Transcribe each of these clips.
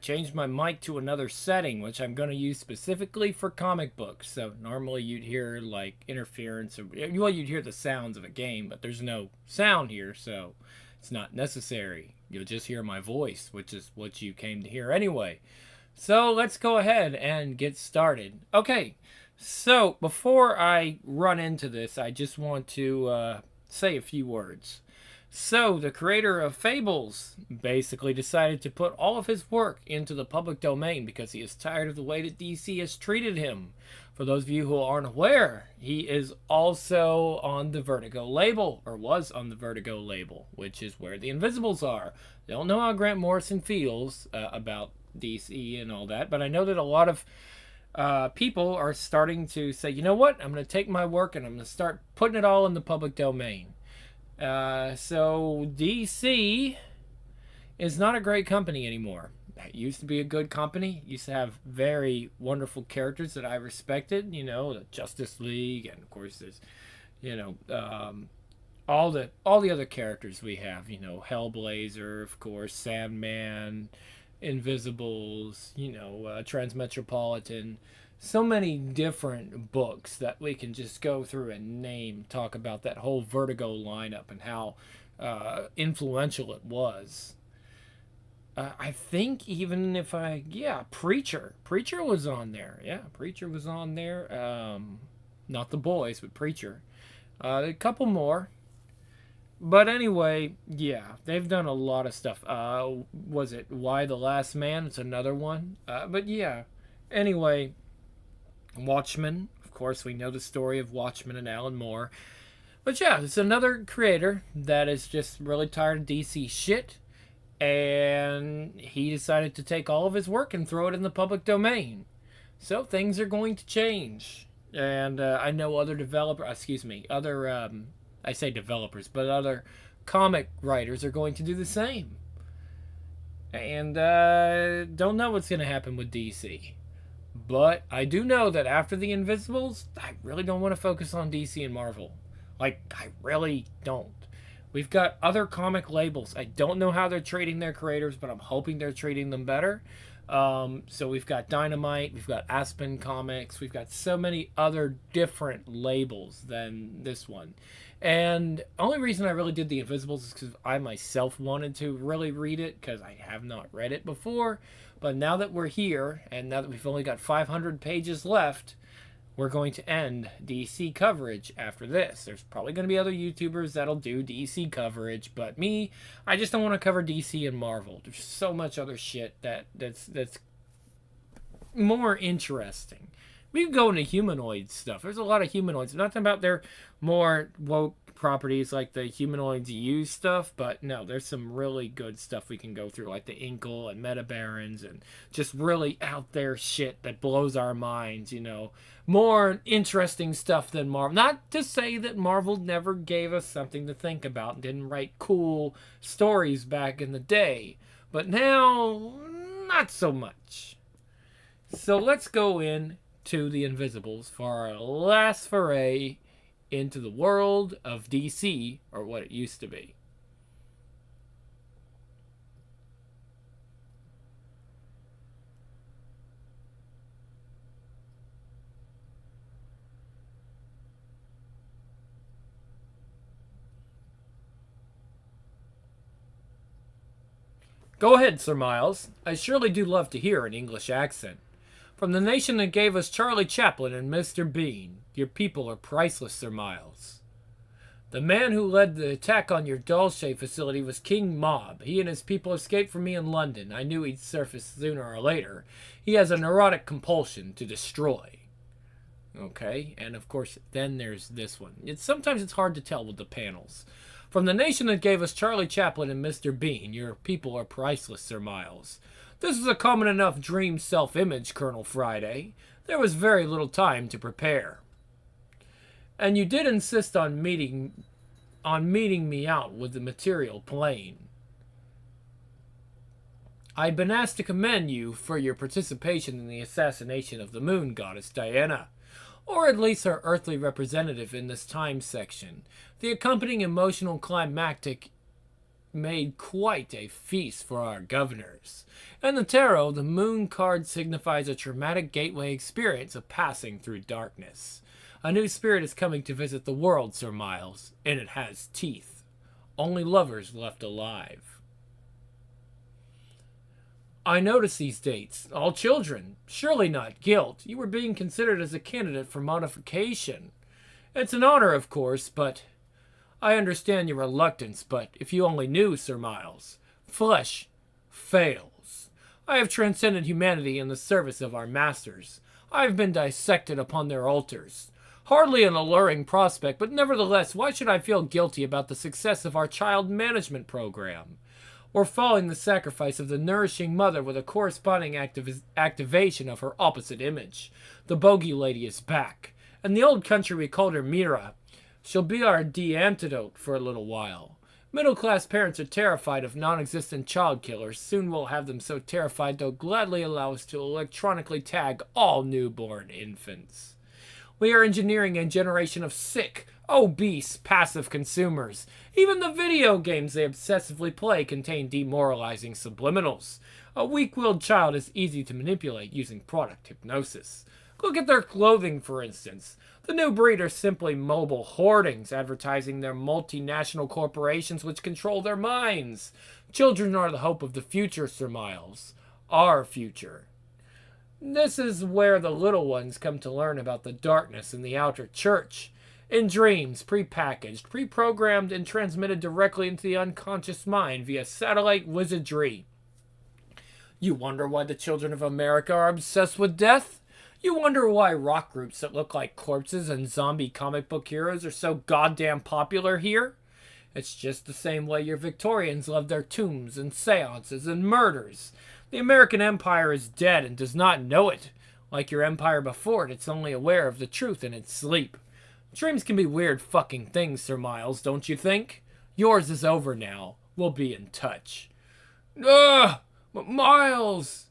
changed my mic to another setting, which I'm going to use specifically for comic books. So normally you'd hear like interference, or well, you'd hear the sounds of a game, but there's no sound here, so it's not necessary. You'll just hear my voice, which is what you came to hear anyway. So let's go ahead and get started. Okay, so before I run into this, I just want to say a few words. So, the creator of Fables basically decided to put all of his work into the public domain because he is tired of the way that DC has treated him. For those of you who aren't aware, he is also on the Vertigo label, or was on the Vertigo label, which is where the Invisibles are. I don't know how Grant Morrison feels about DC and all that, but I know that a lot of people are starting to say, you know what, I'm going to take my work and I'm going to start putting it all in the public domain. So DC is not a great company anymore. It used to be a good company. It used to have very wonderful characters that I respected. You know, the Justice League, and of course there's, you know, all the other characters we have. You know, Hellblazer, of course, Sandman, Invisibles. You know, Transmetropolitan. So many different books that we can just go through and name, talk about that whole Vertigo lineup and how influential it was. I think even if Preacher was on there. Yeah, Preacher was on there. Not The Boys, but Preacher. A couple more. But anyway, yeah, they've done a lot of stuff. Was it Why the Last Man? It's another one. But yeah, anyway, Watchmen, of course, we know the story of Watchmen and Alan Moore. But yeah, it's another creator that is just really tired of DC shit, and he decided to take all of his work and throw it in the public domain. So things are going to change. And I know other I say developers, but other comic writers are going to do the same. And don't know what's going to happen with DC. But I do know that after the Invisibles, I really don't want to focus on DC and Marvel. Like, I really don't. We've got other comic labels. I don't know how they're treating their creators, but I'm hoping they're treating them better. So we've got Dynamite, we've got Aspen Comics, we've got so many other different labels than this one. And the only reason I really did the Invisibles is because I myself wanted to really read it, because I have not read it before. But now that we're here, and now that we've only got 500 pages left, we're going to end DC coverage after this. There's probably going to be other YouTubers that'll do DC coverage, but me, I just don't want to cover DC and Marvel. There's so much other shit that's more interesting. We can go into humanoid stuff. There's a lot of humanoids. I'm not talking about their more woke properties like the humanoids use stuff, but no, there's some really good stuff we can go through, like the Inkle and Meta Barons, and just really out there shit that blows our minds, you know. More interesting stuff than Marvel. Not to say that Marvel never gave us something to think about and didn't write cool stories back in the day, but now, not so much. So let's go in to the Invisibles for our last foray into the world of DC, or what it used to be. Go ahead, Sir Miles. I surely do love to hear an English accent. From the nation that gave us Charlie Chaplin and Mr. Bean, your people are priceless, Sir Miles. The man who led the attack on your Dulce facility was King Mob. He and his people escaped from me in London. I knew he'd surface sooner or later. He has a neurotic compulsion to destroy. Okay, and of course, then there's this one. Sometimes it's hard to tell with the panels. From the nation that gave us Charlie Chaplin and Mr. Bean, your people are priceless, Sir Miles. This is a common enough dream self-image, Colonel Friday. There was very little time to prepare. And you did insist on meeting me out with the material plane. I'd been asked to commend you for your participation in the assassination of the moon goddess Diana, or at least her earthly representative in this time section. The accompanying emotional climactic made quite a feast for our governors. In the tarot, the moon card signifies a traumatic gateway experience of passing through darkness. A new spirit is coming to visit the world, Sir Miles, and it has teeth. Only lovers left alive. I notice these dates. All children. Surely not guilt. You were being considered as a candidate for modification. It's an honor, of course, but I understand your reluctance, but if you only knew, Sir Miles, flesh fails. I have transcended humanity in the service of our masters. I have been dissected upon their altars. Hardly an alluring prospect, but nevertheless, why should I feel guilty about the success of our child management program? Or following the sacrifice of the nourishing mother with a corresponding activation of her opposite image. The bogey lady is back. In the old country we called her Mira. She'll be our de-antidote for a little while. Middle-class parents are terrified of non-existent child killers. Soon we'll have them so terrified they'll gladly allow us to electronically tag all newborn infants. We are engineering a generation of sick, obese, passive consumers. Even the video games they obsessively play contain demoralizing subliminals. A weak-willed child is easy to manipulate using product hypnosis. Look at their clothing, for instance. The new breed are simply mobile hoardings, advertising their multinational corporations which control their minds. Children are the hope of the future, Sir Miles. Our future. This is where the little ones come to learn about the darkness in the outer church. In dreams, pre-packaged, pre-programmed, and transmitted directly into the unconscious mind via satellite wizardry. You wonder why the children of America are obsessed with death? You wonder why rock groups that look like corpses and zombie comic book heroes are so goddamn popular here? It's just the same way your Victorians love their tombs and seances and murders. The American Empire is dead and does not know it. Like your empire before it, it's only aware of the truth in its sleep. Dreams can be weird fucking things, Sir Miles, don't you think? Yours is over now. We'll be in touch. Ugh! Miles!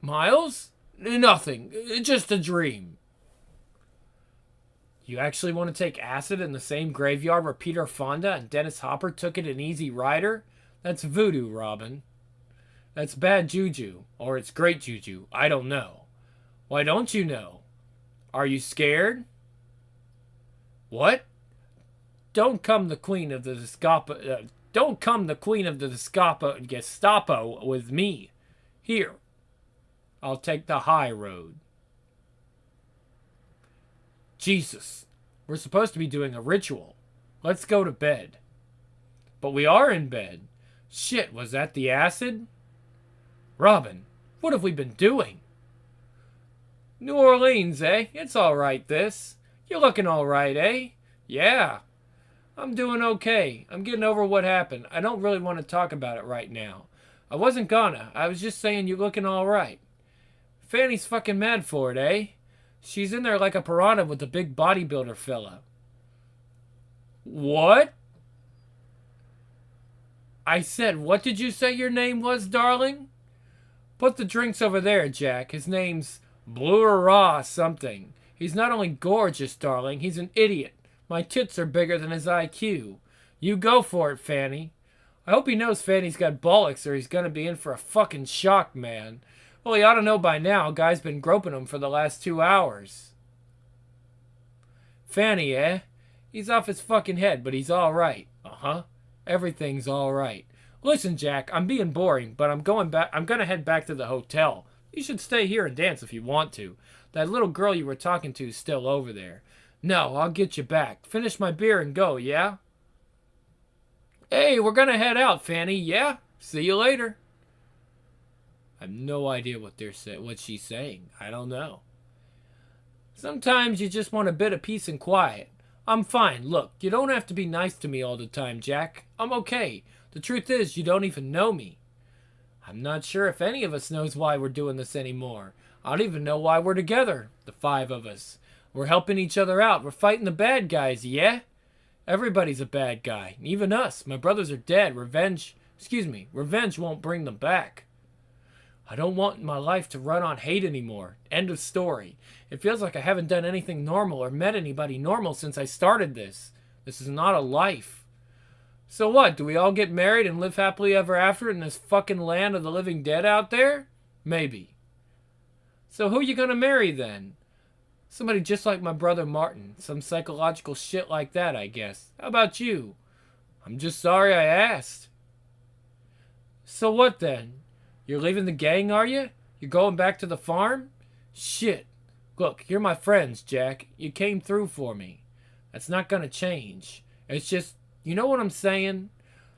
Miles? Nothing. Just a dream. You actually want to take acid in the same graveyard where Peter Fonda and Dennis Hopper took it in Easy Rider? That's voodoo, Robin. That's bad juju. Or it's great juju. I don't know. Why don't you know? Are you scared? What? Don't come the queen of the Gestapo with me. Here. I'll take the high road. Jesus. We're supposed to be doing a ritual. Let's go to bed. But we are in bed. Shit, was that the acid? Robin, what have we been doing? New Orleans, eh? It's alright, this. You're looking alright, eh? Yeah. I'm doing okay. I'm getting over what happened. I don't really want to talk about it right now. I wasn't gonna. I was just saying you're looking alright. Fanny's fucking mad for it, eh? She's in there like a piranha with the big bodybuilder fella. What? I said, what did you say your name was, darling? Put the drinks over there, Jack. His name's Blue or Raw something. He's not only gorgeous, darling, he's an idiot. My tits are bigger than his IQ. You go for it, Fanny. I hope he knows Fanny's got bollocks or he's gonna be in for a fucking shock, man. Well, he ought to know by now. Guy's been groping him for the last 2 hours. Fanny, eh? He's off his fucking head, but he's alright. Uh-huh. Everything's alright. Listen, Jack, I'm being boring, but I'm gonna head back to the hotel. You should stay here and dance if you want to. That little girl you were talking to is still over there. No, I'll get you back. Finish my beer and go, yeah? Hey, we're gonna head out, Fanny, yeah? See you later. I have no idea what she's saying. I don't know. Sometimes you just want a bit of peace and quiet. I'm fine. Look, you don't have to be nice to me all the time, Jack. I'm okay. The truth is, you don't even know me. I'm not sure if any of us knows why we're doing this anymore. I don't even know why we're together, the 5 of us. We're helping each other out. We're fighting the bad guys, yeah? Everybody's a bad guy, even us. My brothers are dead. Revenge won't bring them back. I don't want my life to run on hate anymore. End of story. It feels like I haven't done anything normal or met anybody normal since I started this. This is not a life. So what? Do we all get married and live happily ever after in this fucking land of the living dead out there? Maybe. So who you gonna marry then? Somebody just like my brother Martin. Some psychological shit like that, I guess. How about you? I'm just sorry I asked. So what then? You're leaving the gang, are you? You're going back to the farm? Shit. Look, you're my friends, Jack. You came through for me. That's not gonna change. It's just, you know what I'm saying?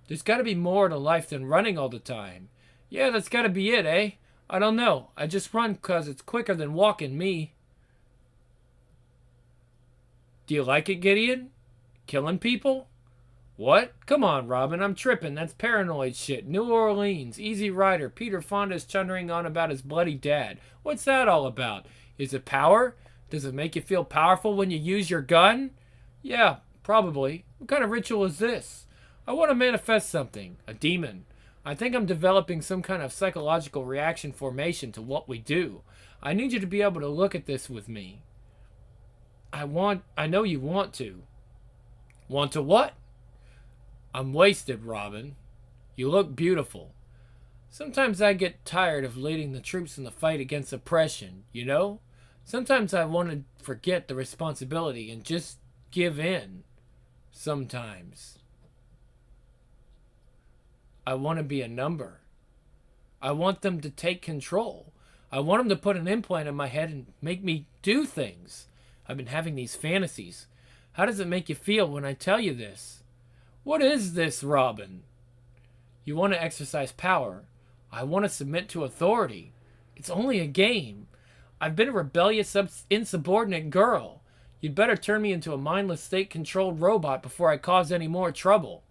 There's gotta be more to life than running all the time. Yeah, that's gotta be it, eh? I don't know. I just run 'cause it's quicker than walking me. Do you like it, Gideon? Killing people? What? Come on, Robin, I'm tripping. That's paranoid shit. New Orleans, Easy Rider, Peter Fonda's chuntering on about his bloody dad. What's that all about? Is it power? Does it make you feel powerful when you use your gun? Yeah, probably. What kind of ritual is this? I want to manifest something. A demon. I think I'm developing some kind of psychological reaction formation to what we do. I need you to be able to look at this with me. I know you want to. Want to what? I'm wasted, Robin. You look beautiful. Sometimes I get tired of leading the troops in the fight against oppression, you know? Sometimes I want to forget the responsibility and just give in. Sometimes. I want to be a number. I want them to take control. I want them to put an implant in my head and make me do things. I've been having these fantasies. How does it make you feel when I tell you this? What is this, Robin? You want to exercise power. I want to submit to authority. It's only a game. I've been a rebellious, insubordinate girl. You'd better turn me into a mindless, state-controlled robot before I cause any more trouble.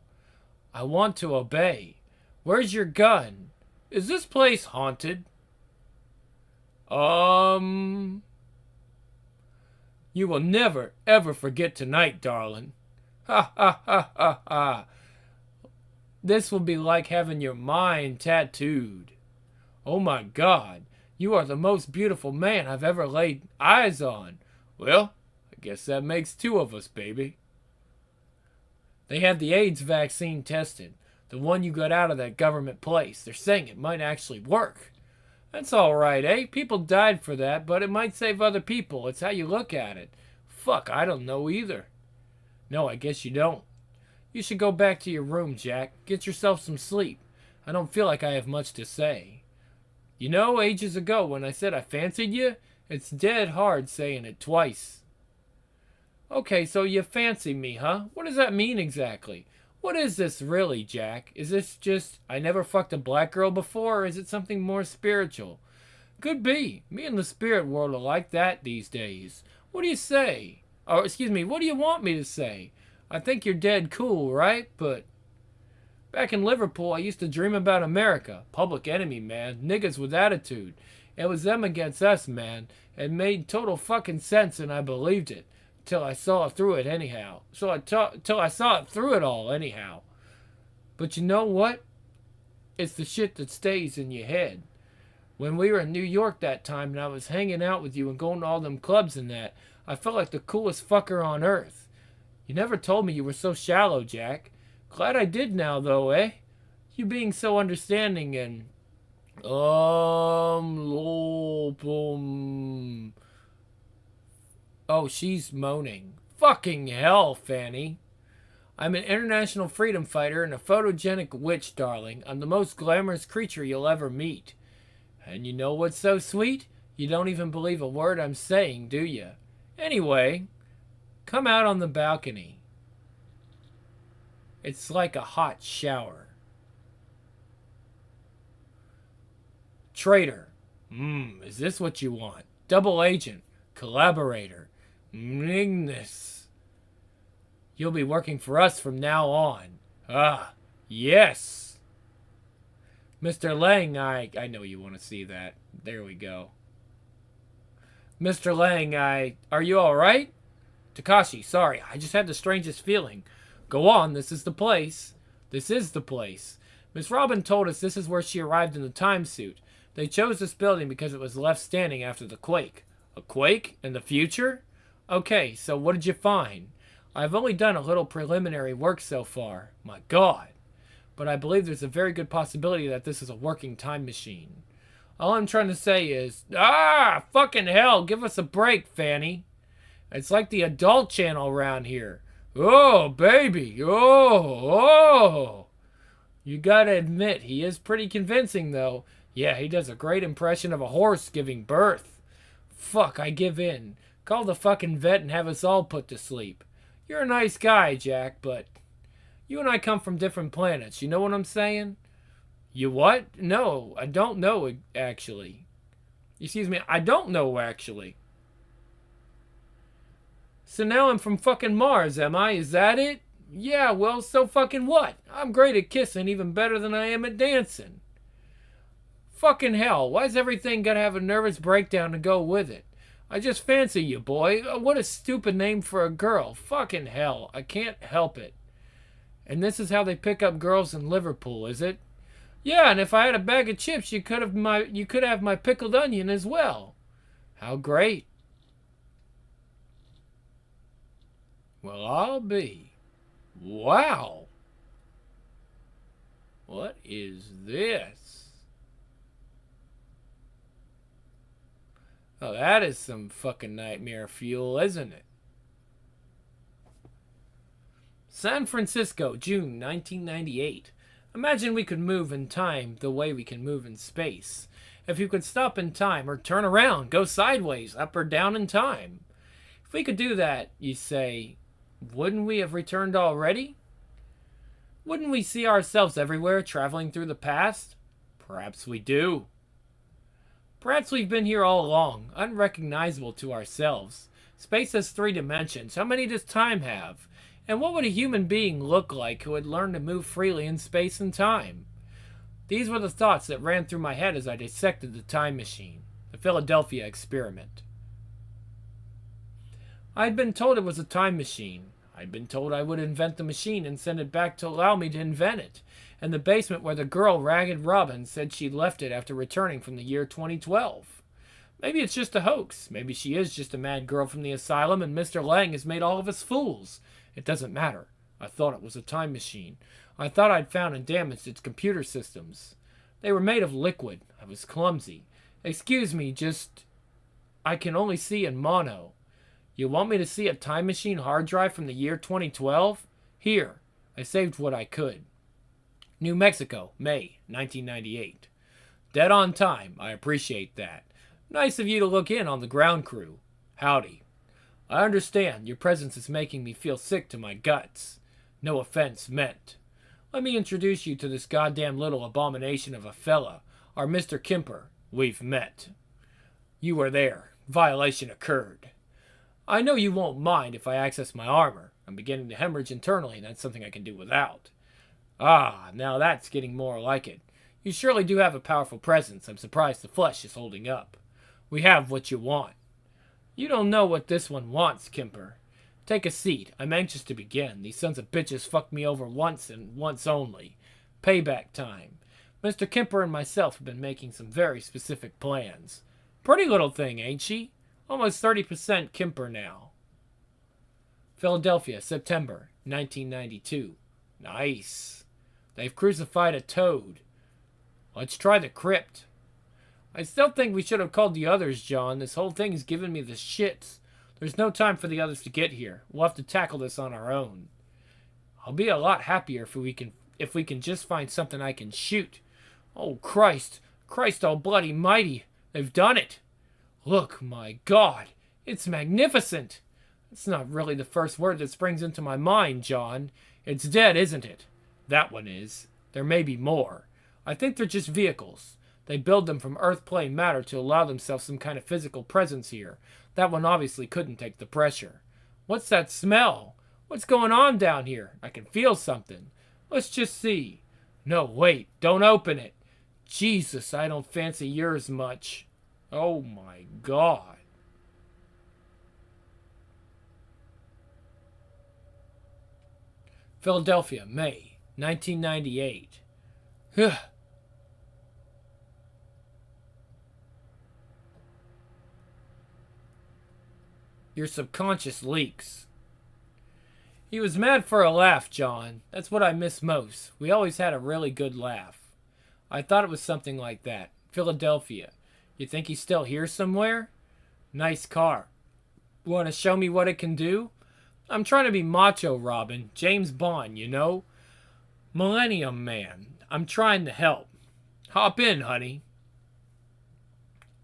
I want to obey. Where's your gun? Is this place haunted? You will never, ever forget tonight, darling. Ha ha ha ha ha. This will be like having your mind tattooed. Oh my God, you are the most beautiful man I've ever laid eyes on. Well, I guess that makes two of us, baby. They have the AIDS vaccine tested. The one you got out of that government place. They're saying it might actually work. That's all right, eh? People died for that, but it might save other people. It's how you look at it. Fuck, I don't know either. No, I guess you don't. You should go back to your room, Jack. Get yourself some sleep. I don't feel like I have much to say. You know, ages ago when I said I fancied you, it's dead hard saying it twice. Okay, so you fancy me, huh? What does that mean exactly? What is this really, Jack? Is this just, I never fucked a black girl before, or is it something more spiritual? Could be. Me and the spirit world are like that these days. What do you say? Or, excuse me, what do you want me to say? I think you're dead cool, right? But back in Liverpool, I used to dream about America. Public enemy, man. Niggas with attitude. It was them against us, man. It made total fucking sense and I believed it. Till I saw through it anyhow. Till I saw it through it all anyhow. But you know what? It's the shit that stays in your head. When we were in New York that time and I was hanging out with you and going to all them clubs and that, I felt like the coolest fucker on earth. You never told me you were so shallow, Jack. Glad I did now, though, eh? You being so understanding and... Oh, she's moaning. Fucking hell, Fanny. I'm an international freedom fighter and a photogenic witch, darling. I'm the most glamorous creature you'll ever meet. And you know what's so sweet? You don't even believe a word I'm saying, do you? Anyway, come out on the balcony. It's like a hot shower. Traitor. Is this what you want? Double agent. Collaborator. Ignis. You'll be working for us from now on. Ah, yes. Mr. Lang, I know you want to see that. There we go. Mr. Lang, are you alright? Takashi, sorry, I just had the strangest feeling. Go on, this is the place. This is the place. Miss Robin told us this is where she arrived in the time suit. They chose this building because it was left standing after the quake. A quake? In the future? Okay, so what did you find? I've only done a little preliminary work so far. My God. But I believe there's a very good possibility that this is a working time machine. All I'm trying to say is, fucking hell, give us a break, Fanny. It's like the adult channel around here. Oh, baby. Oh. You gotta admit, he is pretty convincing, though. Yeah, he does a great impression of a horse giving birth. Fuck, I give in. Call the fucking vet and have us all put to sleep. You're a nice guy, Jack, but you and I come from different planets. You know what I'm saying? You what? No, I don't know, actually. Excuse me, I don't know, actually. So now I'm from fucking Mars, am I? Is that it? Yeah, well, so fucking what? I'm great at kissing, even better than I am at dancing. Fucking hell, why's everything gotta have a nervous breakdown to go with it? I just fancy you, boy. What a stupid name for a girl. Fucking hell, I can't help it. And this is how they pick up girls in Liverpool, is it? Yeah, and if I had a bag of chips, you could have my pickled onion as well. How great. Well, I'll be. Wow. What is this? Oh, that is some fucking nightmare fuel, isn't it? San Francisco, June 1998. Imagine we could move in time the way we can move in space. If you could stop in time or turn around, go sideways, up or down in time. If we could do that, you say, wouldn't we have returned already? Wouldn't we see ourselves everywhere traveling through the past? Perhaps we do. Perhaps we've been here all along, unrecognizable to ourselves. Space has 3 dimensions. How many does time have? And what would a human being look like who had learned to move freely in space and time? These were the thoughts that ran through my head as I dissected the time machine, the Philadelphia experiment. I'd been told it was a time machine. I'd been told I would invent the machine and send it back to allow me to invent it, and the basement where the girl Ragged Robin said she'd left it after returning from the year 2012. Maybe it's just a hoax. Maybe she is just a mad girl from the asylum and Mr. Lang has made all of us fools. It doesn't matter. I thought it was a time machine. I thought I'd found and damaged its computer systems. They were made of liquid. I was clumsy. Excuse me, I can only see in mono. You want me to see a time machine hard drive from the year 2012? Here. I saved what I could. New Mexico, May 1998. Dead on time. I appreciate that. Nice of you to look in on the ground crew. Howdy. I understand your presence is making me feel sick to my guts. No offense meant. Let me introduce you to this goddamn little abomination of a fella, our Mr. Kemper. We've met. You were there. Violation occurred. I know you won't mind if I access my armor. I'm beginning to hemorrhage internally, and that's something I can do without. Ah, now that's getting more like it. You surely do have a powerful presence. I'm surprised the flesh is holding up. We have what you want. You don't know what this one wants, Kemper. Take a seat. I'm anxious to begin. These sons of bitches fucked me over once and once only. Payback time. Mr. Kemper and myself have been making some very specific plans. Pretty little thing, ain't she? Almost 30% Kemper now. Philadelphia, September 1992. Nice. They've crucified a toad. Let's try the crypt. I still think we should have called the others, John. This whole thing is giving me the shits. There's no time for the others to get here. We'll have to tackle this on our own. I'll be a lot happier if we can just find something I can shoot. Oh, Christ. Christ all bloody mighty. They've done it. Look, my God. It's magnificent. It's not really the first word that springs into my mind, John. It's dead, isn't it? That one is. There may be more. I think they're just vehicles. They build them from earth plane matter to allow themselves some kind of physical presence here. That one obviously couldn't take the pressure. What's that smell? What's going on down here? I can feel something. Let's just see. No, wait. Don't open it. Jesus, I don't fancy yours much. Oh my God. Philadelphia, May 1998. Your subconscious leaks. He was mad for a laugh, John. That's what I miss most. We always had a really good laugh. I thought it was something like that. Philadelphia. You think he's still here somewhere? Nice car. Want to show me what it can do? I'm trying to be macho, Robin. James Bond, you know? Millennium Man. I'm trying to help. Hop in, honey.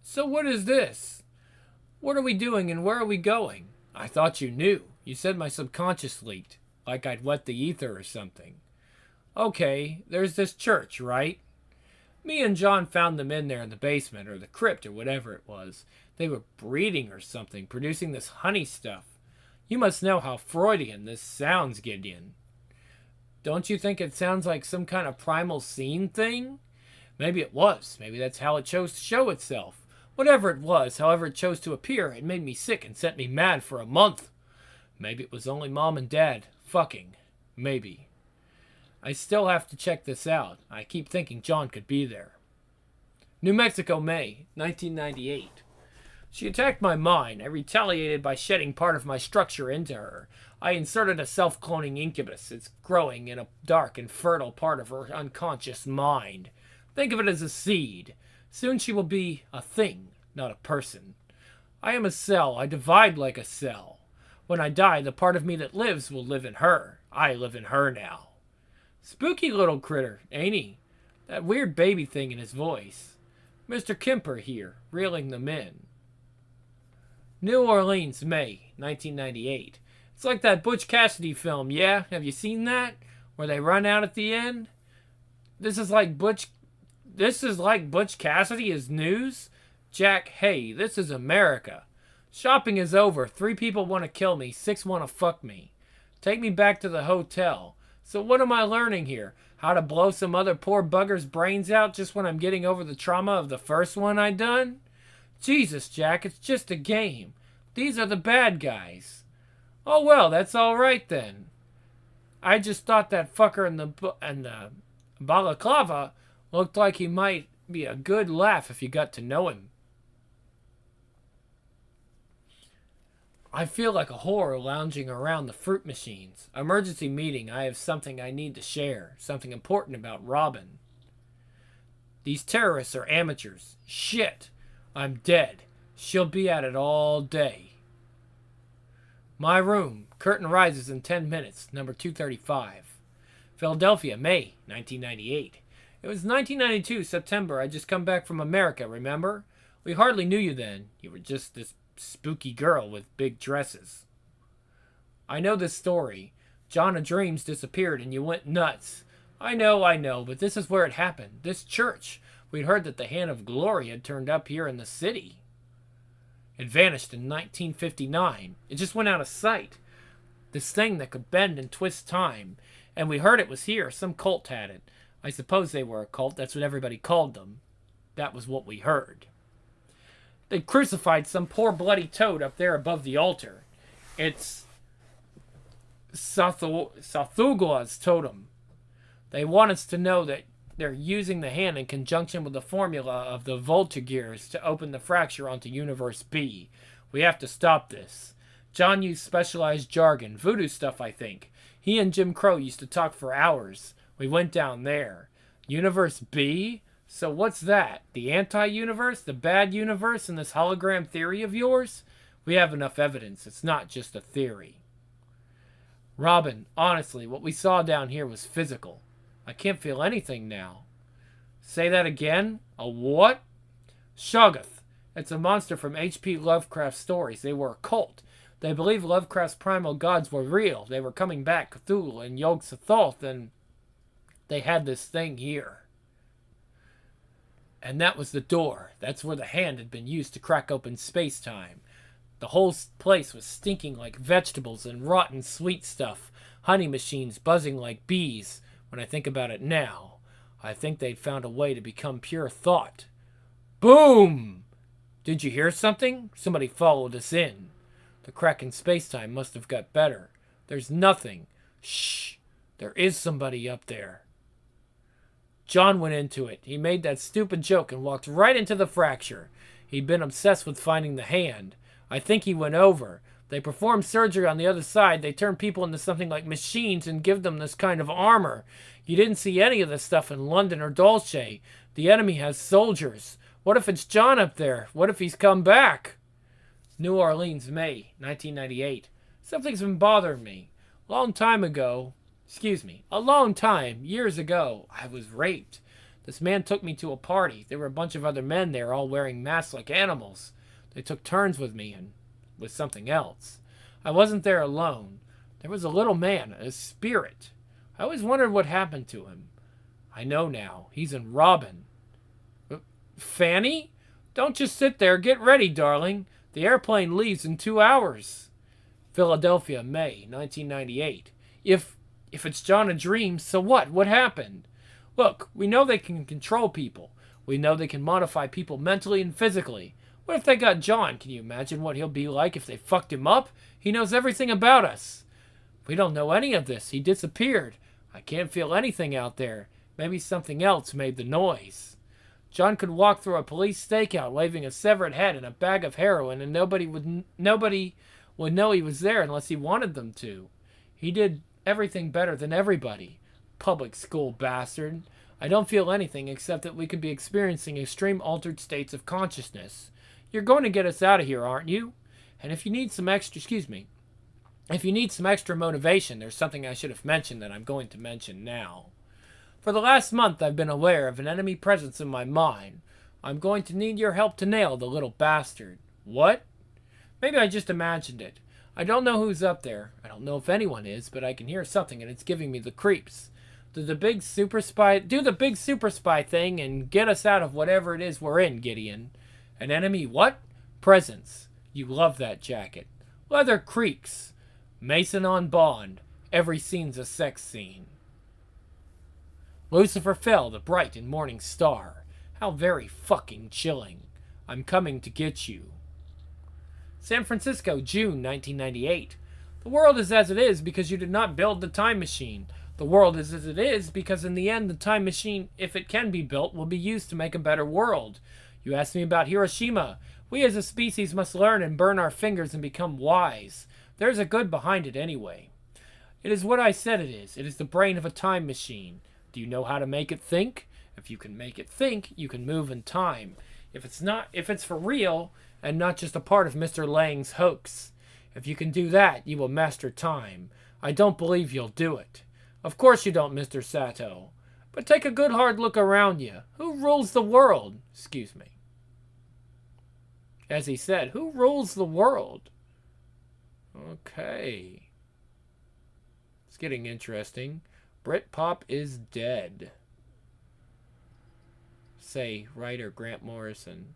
So what is this? What are we doing and where are we going? I thought you knew. You said my subconscious leaked. Like I'd wet the ether or something. Okay, there's this church, right? Me and John found them in there in the basement, or the crypt, or whatever it was. They were breeding or something, producing this honey stuff. You must know how Freudian this sounds, Gideon. Don't you think it sounds like some kind of primal scene thing? Maybe it was. Maybe that's how it chose to show itself. Whatever it was, however it chose to appear, it made me sick and sent me mad for a month. Maybe it was only Mom and Dad fucking. Maybe. I still have to check this out. I keep thinking John could be there. New Mexico, May, 1998. She attacked my mind. I retaliated by shedding part of my structure into her. I inserted a self-cloning incubus. It's growing in a dark and fertile part of her unconscious mind. Think of it as a seed. Soon she will be a thing, not a person. I am a cell. I divide like a cell. When I die, the part of me that lives will live in her. I live in her now. Spooky little critter, ain't he? That weird baby thing in his voice. Mr. Kemper here, reeling them in. New Orleans, May, 1998. It's like that Butch Cassidy film, yeah? Have you seen that? Where they run out at the end? This is like Butch Cassidy is news? Jack, hey, this is America. Shopping is over. 3 people want to kill me. 6 want to fuck me. Take me back to the hotel. So what am I learning here? How to blow some other poor bugger's brains out just when I'm getting over the trauma of the first one I done? Jesus, Jack, it's just a game. These are the bad guys. Oh well, that's all right then. I just thought that fucker in the balaclava looked like he might be a good laugh if you got to know him. I feel like a whore lounging around the fruit machines. Emergency meeting. I have something I need to share. Something important about Robin. These terrorists are amateurs. Shit. I'm dead. She'll be at it all day. My room. Curtain rises in 10 minutes. Number 235. Philadelphia, May, 1998. It was 1992, September. I just come back from America, remember? We hardly knew you then. You were just this spooky girl with big dresses. I know this story. John of Dreams disappeared and you went nuts. I know, but this is where it happened. This church. We'd heard that the hand of glory had turned up here in the city. It vanished in 1959. It just went out of sight. This thing that could bend and twist time. And we heard it was here. Some cult had it. I suppose they were a cult. That's what everybody called them. That was what we heard. They crucified some poor bloody toad up there above the altar. It's Sathugla's totem. They want us to know that they're using the hand in conjunction with the formula of the Voltigears to open the fracture onto Universe B. We have to stop this. John used specialized jargon, voodoo stuff, I think. He and Jim Crow used to talk for hours. We went down there. Universe B? So what's that? The anti-universe? The bad universe in this hologram theory of yours? We have enough evidence. It's not just a theory. Robin, honestly, what we saw down here was physical. I can't feel anything now. Say that again? A what? Shoggoth. It's a monster from H.P. Lovecraft's stories. They were a cult. They believed Lovecraft's primal gods were real. They were coming back, Cthulhu and Yog-Sothoth, and they had this thing here. And that was the door. That's where the hand had been used to crack open space-time. The whole place was stinking like vegetables and rotten sweet stuff. Honey machines buzzing like bees. When I think about it now, I think they'd found a way to become pure thought. Boom! Did you hear something? Somebody followed us in. The crack in space-time must have got better. There's nothing. Shh! There is somebody up there. John went into it. He made that stupid joke and walked right into the fracture. He'd been obsessed with finding the hand. I think he went over. They perform surgery on the other side. They turn people into something like machines and give them this kind of armor. You didn't see any of this stuff in London or Dulce. The enemy has soldiers. What if it's John up there? What if he's come back? New Orleans, May 1998. Something's been bothering me. A long time, years ago, I was raped. This man took me to a party. There were a bunch of other men there, all wearing masks like animals. They took turns with me and with something else. I wasn't there alone. There was a little man, a spirit. I always wondered what happened to him. I know now. He's in Robin. Fanny? Don't just sit there. Get ready, darling. The airplane leaves in 2 hours. Philadelphia, May 1998. If it's John a dream, so what? What happened? Look, we know they can control people. We know they can modify people mentally and physically. What if they got John? Can you imagine what he'll be like if they fucked him up? He knows everything about us. We don't know any of this. He disappeared. I can't feel anything out there. Maybe something else made the noise. John could walk through a police stakeout waving a severed head and a bag of heroin, and nobody would know he was there unless he wanted them to. He did everything better than everybody. Public school bastard. I don't feel anything except that we could be experiencing extreme altered states of consciousness. You're going to get us out of here, aren't you? And if you need some extra motivation, there's something I should have mentioned that I'm going to mention now. For the last month, I've been aware of an enemy presence in my mind. I'm going to need your help to nail the little bastard. What? Maybe I just imagined it. I don't know who's up there. I don't know if anyone is, but I can hear something and it's giving me the creeps. Do the big super spy thing and get us out of whatever it is we're in, Gideon. An enemy what? Presence. You love that jacket. Leather creaks. Mason on Bond. Every scene's a sex scene. Lucifer fell, the bright and morning star. How very fucking chilling. I'm coming to get you. San Francisco, June 1998. The world is as it is because you did not build the time machine. The world is as it is because in the end the time machine, if it can be built, will be used to make a better world. You asked me about Hiroshima. We as a species must learn and burn our fingers and become wise. There's a good behind it anyway. It is what I said it is. It is the brain of a time machine. Do you know how to make it think? If you can make it think, you can move in time. If it's for real and not just a part of Mr. Lang's hoax. If you can do that, you will master time. I don't believe you'll do it. Of course you don't, Mr. Sato. But take a good hard look around you. Who rules the world? Excuse me. As he said, who rules the world? Okay. It's getting interesting. Britpop is dead. Say, writer Grant Morrison.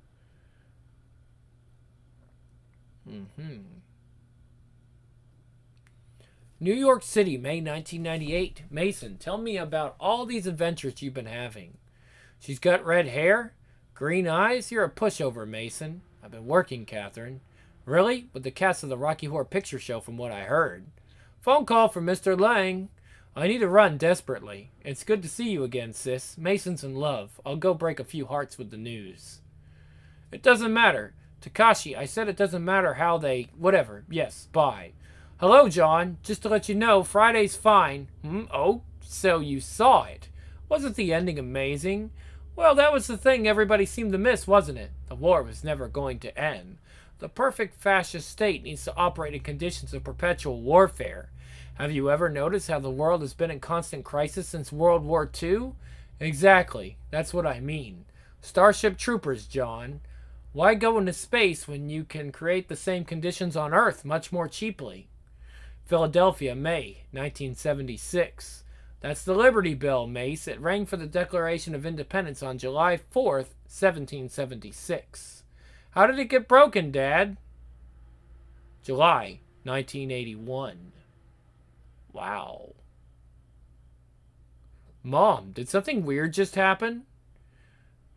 New York City, May 1998. Mason, tell me about all these adventures you've been having. She's got red hair? Green eyes? You're a pushover, Mason. I've been working, Catherine. Really? With the cast of the Rocky Horror Picture Show from what I heard. Phone call from Mr. Lang. I need to run desperately. It's good to see you again, sis. Mason's in love. I'll go break a few hearts with the news. It doesn't matter. Takashi, I said it doesn't matter how they... Whatever. Yes, bye. Hello, John. Just to let you know, Friday's fine. Oh, so you saw it. Wasn't the ending amazing? Well, that was the thing everybody seemed to miss, wasn't it? The war was never going to end. The perfect fascist state needs to operate in conditions of perpetual warfare. Have you ever noticed how the world has been in constant crisis since World War II? Exactly. That's what I mean. Starship Troopers, John. Why go into space when you can create the same conditions on Earth much more cheaply? Philadelphia, May 1976. That's the Liberty Bell, Mace. It rang for the Declaration of Independence on July 4th, 1776. How did it get broken, Dad? July 1981. Wow. Mom, did something weird just happen?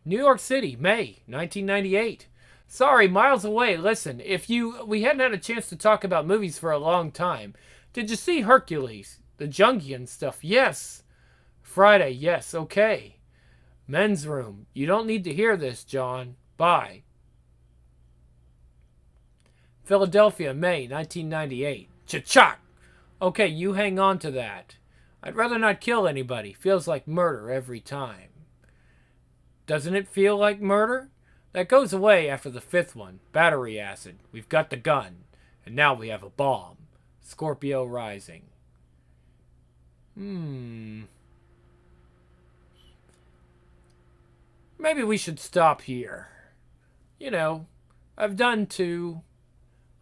New York City, May 1998. Sorry, miles away. Listen, we hadn't had a chance to talk about movies for a long time. Did you see Hercules? The Jungian stuff? Yes. Friday, yes, okay. Men's room. You don't need to hear this, John. Bye. Philadelphia, May 1998. Cha-chak! Okay, you hang on to that. I'd rather not kill anybody. Feels like murder every time. Doesn't it feel like murder? That goes away after the fifth one. Battery acid. We've got the gun. And now we have a bomb. Scorpio rising. Maybe we should stop here. You know, I've done 2.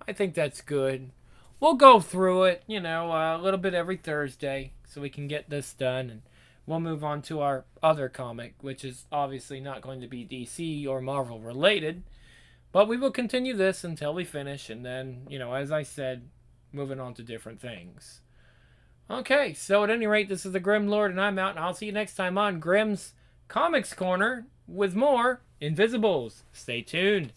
I think that's good. We'll go through it, you know, a little bit every Thursday so we can get this done. And we'll move on to our other comic, which is obviously not going to be DC or Marvel related. But we will continue this until we finish. And then, you know, as I said, moving on to different things. Okay, so at any rate, this is the Grim Lord, and I'm out. And I'll see you next time on Grim's Comics Corner with more Invisibles. Stay tuned.